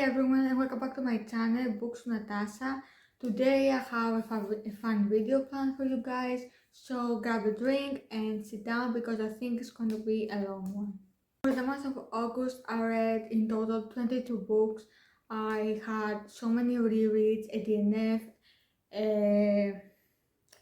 everyone and welcome back to my channel Books with Natasa. Today I have a fun video planned for you guys, so grab a drink and sit down because I think it's going to be a long one. For the month of August I read in total 22 books. I had so many rereads, a DNF, a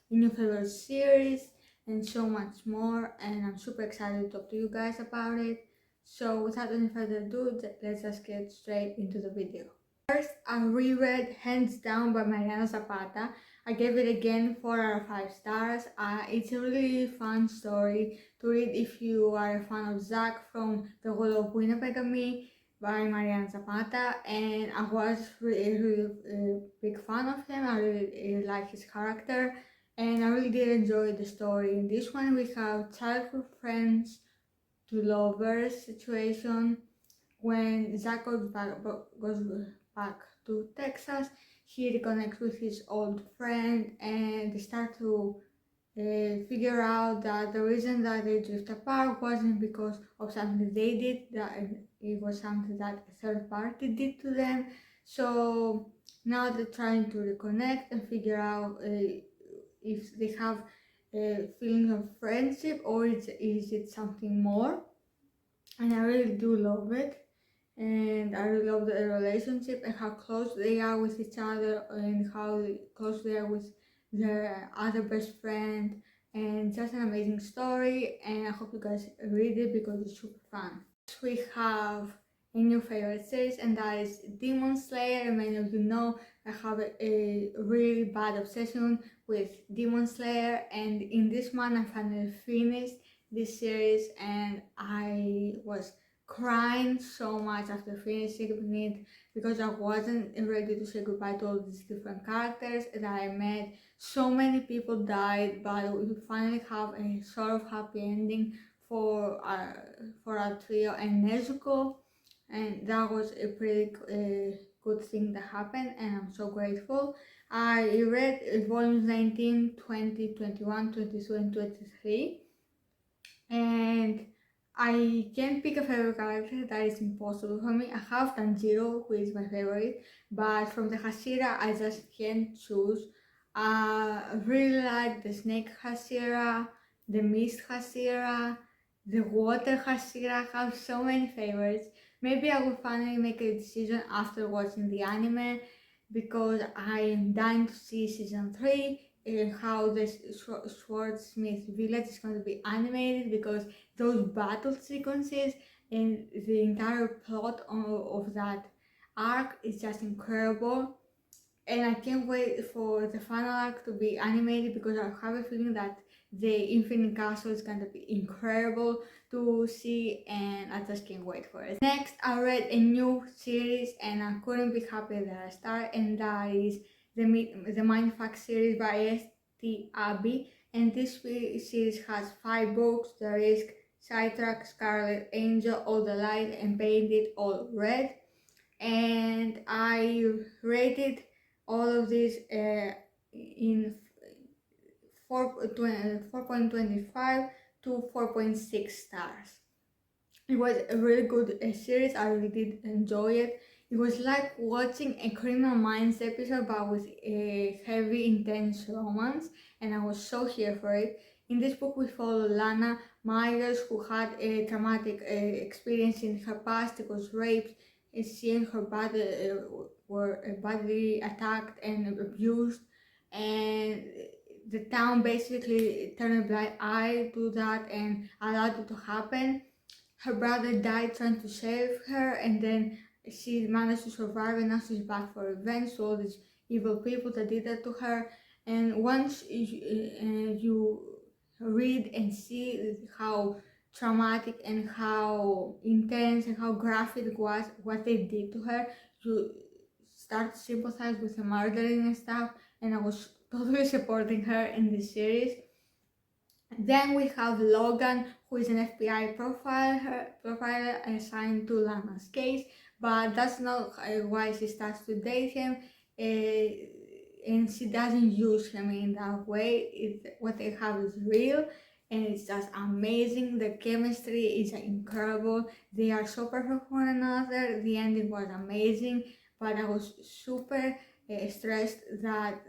new favorite series and so much more, and I'm super excited to talk to you guys about it. So without any further ado, let's just get straight into the video. First, I reread Hands Down by Mariana Zapata. I gave it again 4 out of 5 stars. It's a really fun story to read if you are a fan of Zach from The World of Winnipeg by Mariana Zapata, and I was really big fan of him. I really like his character, and I really did enjoy the story. In this one, we have childhood friends to lovers situation. When Zach goes back to Texas, he reconnects with his old friend, and they start to figure out that the reason that they drift apart wasn't because of something they did, that it was something that a third party did to them. So now they're trying to reconnect and figure out if they have a feeling of friendship or is it something more. And I really do love it, and I really love the relationship and how close they are with each other and how close they are with their other best friend, and just an amazing story, and I hope you guys read it because it's super fun. Next we have a new favorite series, and that is Demon Slayer. Many of you know I have a really bad obsession with Demon Slayer, and in this month I finally finished this series and I was crying so much after finishing it because I wasn't ready to say goodbye to all these different characters that I met. So many people died, but we finally have a sort of happy ending for our trio and Nezuko, and that was a pretty good thing that happened, and I'm so grateful. I read volumes 19, 20, 21, 22 and 23, and I can't pick a favorite character. That is impossible for me. I have Tanjiro, who is my favorite, but from the Hashira I just can't choose. I really like the Snake Hashira, the Mist Hashira, the Water Hashira. I have so many favorites. Maybe I will finally make a decision after watching the anime, because I am dying to see season 3 and how the Swordsmith village is going to be animated, because those battle sequences and the entire plot of that arc is just incredible, and I can't wait for the final arc to be animated because I have a feeling that the Infinite Castle is going to be incredible to see, and I just can't wait for it. Next, I read a new series and I couldn't be happier that I started, and that is the Mindfck series by S.T. Abbey, and this series has 5 books: The Risk, Sidetrack, Scarlet Angel, All the Light, and Painted All Red. And I rated all of these in 4.25 to 4.6 stars. It was a really good series. I really did enjoy it. It was like watching a Criminal Minds episode, but with a heavy, intense romance, and I was so here for it. In this book, we follow Lana Myers, who had a traumatic experience in her past. She was raped, and she and her body were badly attacked and abused, and the town basically turned a blind eye to that and allowed it to happen. Her brother died trying to save her, and then she managed to survive, and now she's back for revenge to all these evil people that did that to her. And once you read and see how traumatic and how intense and how graphic it was what they did to her, you start to sympathize with the murdering and stuff, and I was totally supporting her in this series. Then we have Logan, who is an FBI profiler assigned to Lana's case, but that's not why she starts to date him, and she doesn't use him in that way. What they have is real, and it's just amazing. The chemistry is incredible. They are so perfect for one another. The ending was amazing, but I was super stressed that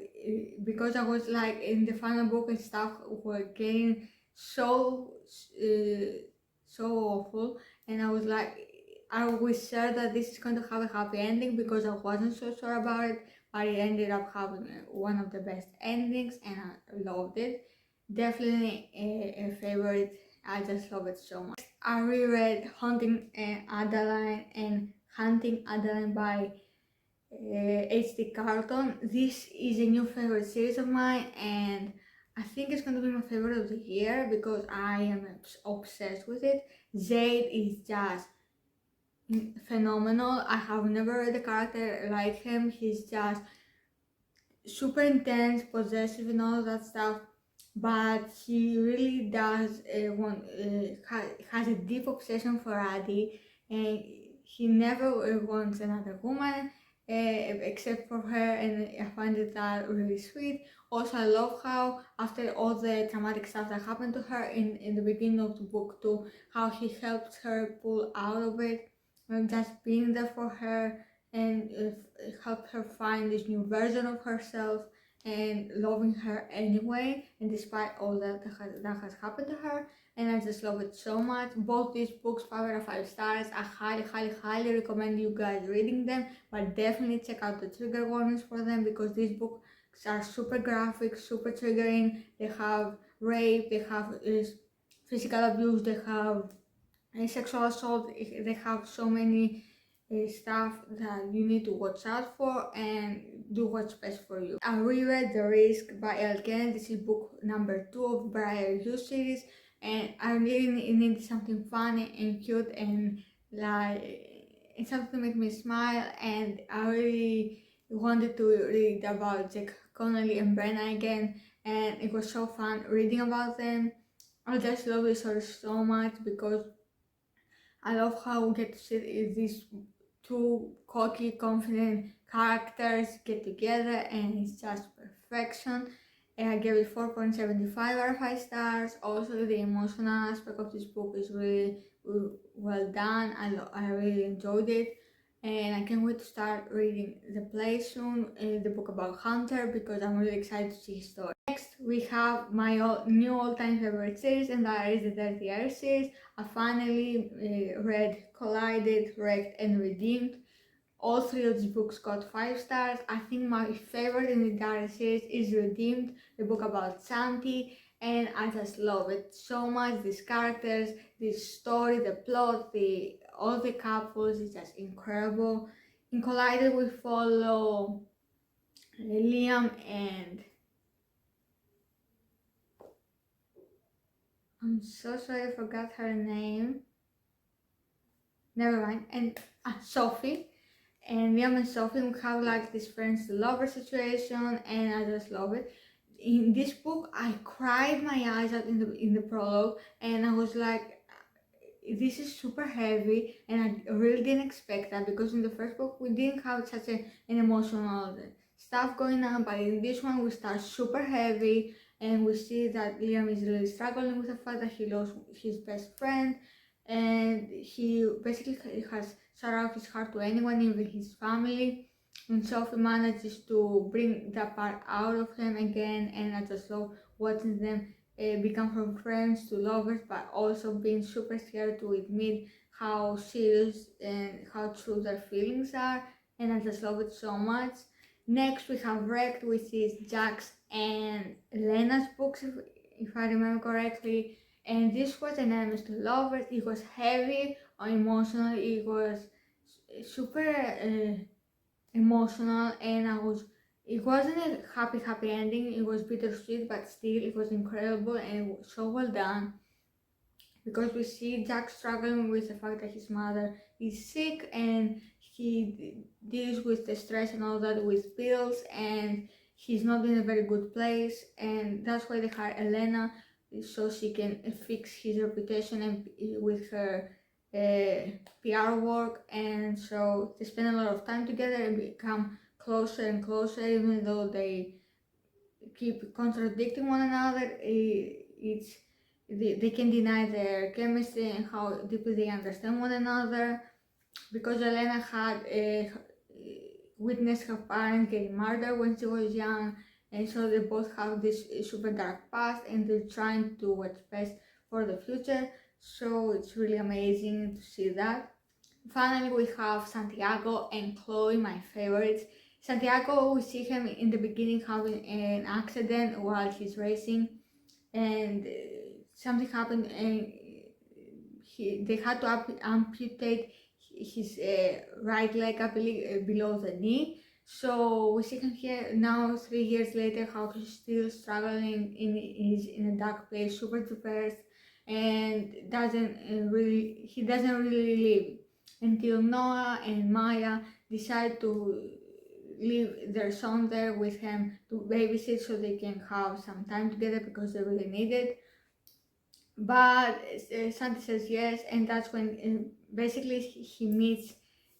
because I was like in the final book and stuff were getting so so awful, and I was like, I was sure that this is going to have a happy ending because I wasn't so sure about it, but it ended up having one of the best endings, and I loved it. Definitely a favorite. I just love it so much. I reread Hunting Adeline and Hunting Adeline by H.D. Carlton. This is a new favorite series of mine, and I think it's going to be my favorite of the year because I am obsessed with it. Zaid is just phenomenal. I have never read a character like him. He's just super intense, possessive, and all that stuff. But he really does has a deep obsession for Addie, and he never wants another woman except for her, and I find that really sweet. Also, I love how after all the traumatic stuff that happened to her in the beginning of the book too, how he helps her pull out of it, and just being there for her and help her find this new version of herself and loving her anyway, and despite all that has happened to her. And I just love it so much. Both these books, 5 out of 5 stars. I highly recommend you guys reading them, but definitely check out the trigger warnings for them because these books are super graphic, super triggering. They have rape, they have physical abuse, they have sexual assault. They have so many stuff that you need to watch out for and do what's best for you. I reread The Risk by Elle Kennedy. This is book number 2 of Briar Hughes series, and I really needed something funny and cute and like something to make me smile, and I really wanted to read about Jack Connolly and Brenna again, and it was so fun reading about them. I just love this story so much because I love how we get to see these two cocky, confident characters get together, and it's just perfection. And I gave it 4.75 out of 5 stars. Also, the emotional aspect of this book is really well done. I really enjoyed it, and I can't wait to start reading the play soon, the book about Hunter, because I'm really excited to see his story. Next, we have my new all-time favorite series, and that is the 30 Years series. I finally read Collided, Wrecked, and Redeemed. All 3 of these books got 5 stars. I think my favorite in the entire series is Redeemed, the book about Santi, and I just love it so much. These characters, this story, the plot, all the couples is just incredible. In Collided, we follow Liam and I'm so sorry I forgot her name. Never mind. And Sophie. And Liam and Sophie have like this friends to lover situation, and I just love it. In this book, I cried my eyes out in the prologue, and I was like, this is super heavy, and I really didn't expect that because in the first book we didn't have such an emotional stuff going on, but in this one we start super heavy, and we see that Liam is really struggling with the fact that he lost his best friend, and he basically has shut out his heart to anyone, even his family. And Sophie manages to bring that part out of him again, and I just love watching them become from friends to lovers, but also being super scared to admit how serious and how true their feelings are, and I just love it so much. Next, we have Wrecked, which is Jack's and Lena's books, if I remember correctly. And this was an enemies to lovers. It was heavy, emotional. It was super emotional, and it wasn't a happy ending. It was bittersweet, but still it was incredible and so well done because we see Jack struggling with the fact that his mother is sick, and he deals with the stress and all that with pills, and he's not in a very good place, and that's why they hire Elena so she can fix his reputation and with her PR work, and so they spend a lot of time together and become closer and closer, even though they keep contradicting one another. It's they can deny their chemistry and how deeply they understand one another, because Elena had witnessed her parents getting murdered when she was young, and so they both have this super dark past and they're trying to do what's best for the future. So it's really amazing to see that. Finally, we have Santiago and Chloe, my favorites. Santiago, we see him in the beginning having an accident while he's racing, and something happened, and they had to amputate his right leg, I believe, below the knee. So we see him here now, 3 years later, how he's still struggling in a dark place, super depressed, and he doesn't really live until Noah and Maya decide to leave their son there with him to babysit so they can have some time together because they really need it. But Santi says yes, and that's when basically he meets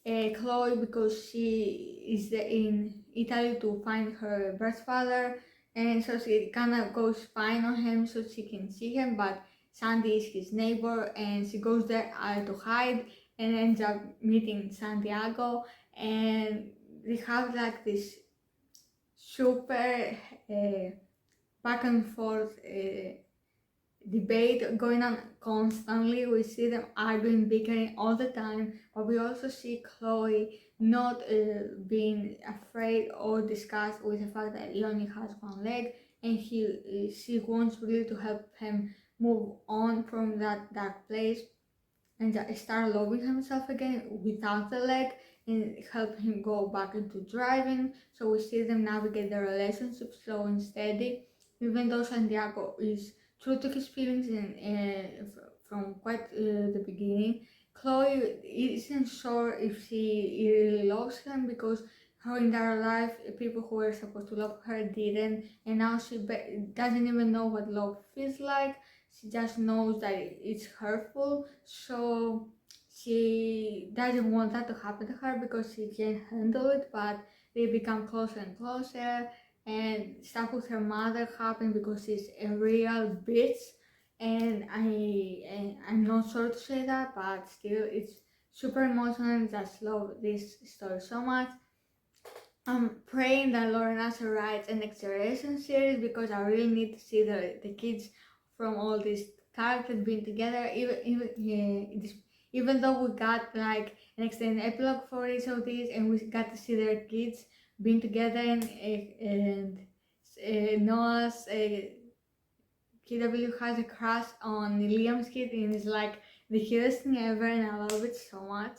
Chloe, because she is in Italy to find her birth father, and so she kind of goes spying on him so she can see him, but Sandy is his neighbor, and she goes there to hide and ends up meeting Santiago, and they have like this super back and forth debate going on constantly. We see them arguing, bickering all the time, but we also see Chloe not being afraid or disgusted with the fact that he only has one leg, and she wants really to help him move on from that dark place and start loving himself again without the leg, and help him go back into driving. So we see them navigate their relationship slow and steady, even though Santiago is true to his feelings from quite the beginning. Chloe isn't sure if she really loves him, because her entire life, people who were supposed to love her didn't, and now she doesn't even know what love feels like. She just knows that it's hurtful, so she doesn't want that to happen to her because she can't handle it, but they become closer and closer, and stuff with her mother happen because she's a real bitch, and I'm not sure to say that, but still it's super emotional. Just love this story so much. I'm praying that Lauren Nasser writes an next generation series, because I really need to see the kids from all these characters being together. Even though we got like an extended epilogue for each of these, and we got to see their kids being together, and Noah's KW has a crush on Liam's kid, and it's like the cutest thing ever, and I love it so much.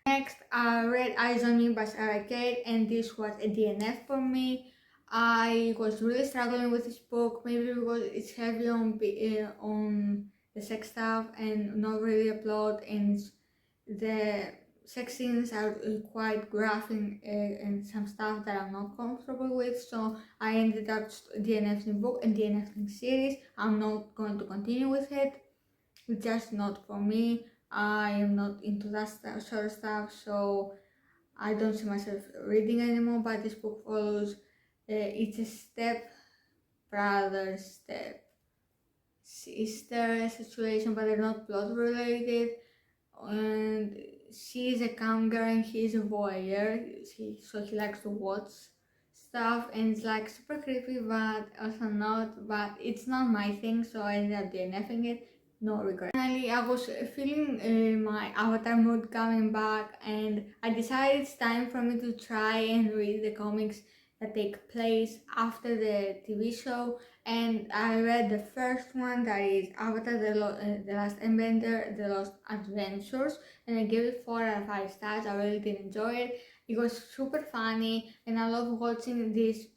Next, I read Eyes on Me by Sarah Kate, and this was a DNF for me. I was really struggling with this book, maybe because it's heavy on the sex stuff and not really a plot, and the sex scenes are quite graphic and some stuff that I'm not comfortable with, so I ended up DNFing book and DNFing series. I'm not going to continue with it. It's just not for me. I am not into that sort of stuff, so I don't see myself reading anymore. But this book follows it's a step brother, step sister situation, but they're not plot related. And she's a cam girl and he's a voyeur, so he likes to watch stuff, and it's like super creepy, but also not. But it's not my thing, so I ended up DNFing it. No regret. Finally, I was feeling my Avatar mood coming back, and I decided it's time for me to try and read the comics that take place after the TV show. And I read the first one, that is Avatar the Last Airbender, The Lost Adventures, and I gave it 4 out of 5 stars. I really did enjoy it. It was super funny, and I love watching these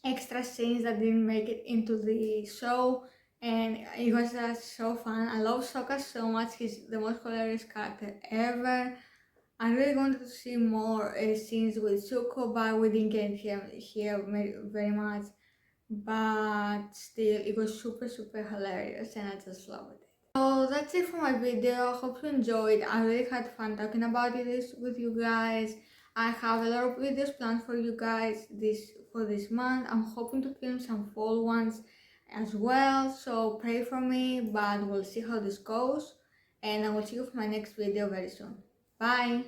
extra scenes that didn't make it into the show, and it was just so fun. I love Sokka so much. He's the most hilarious character ever. I really wanted to see more scenes with Zuko, but we didn't get him here very much. But still, it was super hilarious, and I just loved it. So that's it for my video. I hope you enjoyed. I really had fun talking about this with you guys. I have a lot of videos planned for you guys for this month. I'm hoping to film some fall ones, as well, so pray for me, but we'll see how this goes, and I will see you for my next video very soon. Bye!